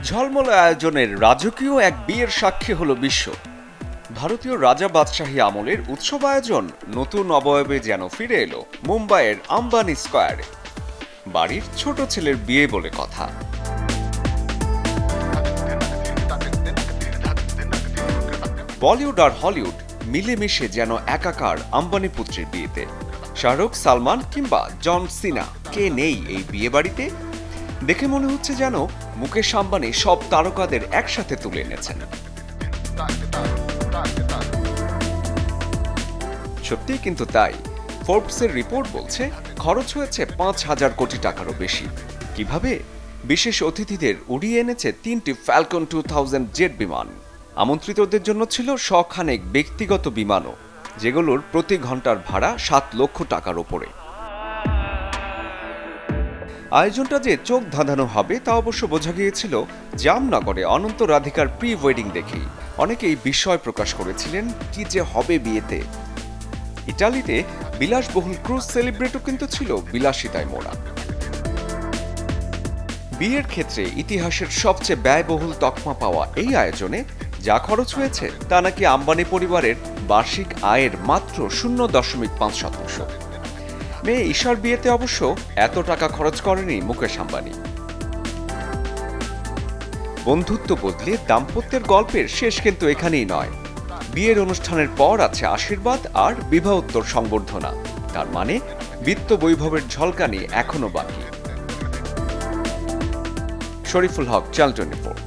ঝলমলে আয়োজনের রাজকীয় এক বিয়ের সাক্ষী হলো বিশ্ব। ভারতীয় রাজা বাদশাহী আমলের উৎসব আয়োজন নতুন অবয়বে যেন ফিরে এলো মুম্বাইয়ের আম্বানি স্কয়ারে। বাড়ির ছোট ছেলের বিয়ে বলে কথা। বলিউড আর হলিউড মিলেমিশে যেন একাকার আম্বানি পুত্রের বিয়েতে। শাহরুখ, সালমান কিংবা জন সিনা, কে নেই এই বিয়ে বাড়িতে? দেখে মনে হচ্ছে যেন মুকেশ আম্বানি সব তারকাদের একসাথে তুলে এনেছেন। সত্যিই কিন্তু তাই। ফোর্বসের রিপোর্ট বলছে খরচ হয়েছে ৫,০০০ কোটি টাকারও বেশি। কিভাবে? বিশেষ অতিথিদের উড়িয়ে এনেছে ৩টি ফ্যালকন 2000 জেট বিমান। আমন্ত্রিতদের জন্য ছিল শখানেক ব্যক্তিগত বিমানও, যেগুলোর প্রতি ঘন্টার ভাড়া ৭ লক্ষ টাকার ওপরে। আয়োজনটা যে চোখ ধাঁধানো হবে তা অবশ্য বোঝা গিয়েছিল জামনগরে অনন্ত রাধিকার প্রি ওয়েডিং দেখেই। অনেকেই বিস্ময় প্রকাশ করেছিলেন কি যে হবে বিয়েতে। ইটালিতে বিলাসবহুল ক্রুজ সেলিব্রেটও কিন্তু ছিল বিলাসিতায় মোড়া। বিয়ের ক্ষেত্রে ইতিহাসের সবচেয়ে ব্যয়বহুল তকমা পাওয়া এই আয়োজনে যা খরচ হয়েছে তা নাকি আম্বানি পরিবারের বার্ষিক আয়ের মাত্র 0.৫%। মেয়ে ঈশার বিয়েতে অবশ্য এত টাকা খরচ করেনি মুকেশ আম্বানি। বন্ধুত্ব বদলে দাম্পত্যের গল্পের শেষ কিন্তু এখানেই নয়। বিয়ের অনুষ্ঠানের পর আছে আশীর্বাদ আর বিবাহোত্তর সংবর্ধনা। তার মানে বিত্ত বৈভবের ঝলকানি এখনো বাকি। শরীফুল হক, চ্যানেল 24।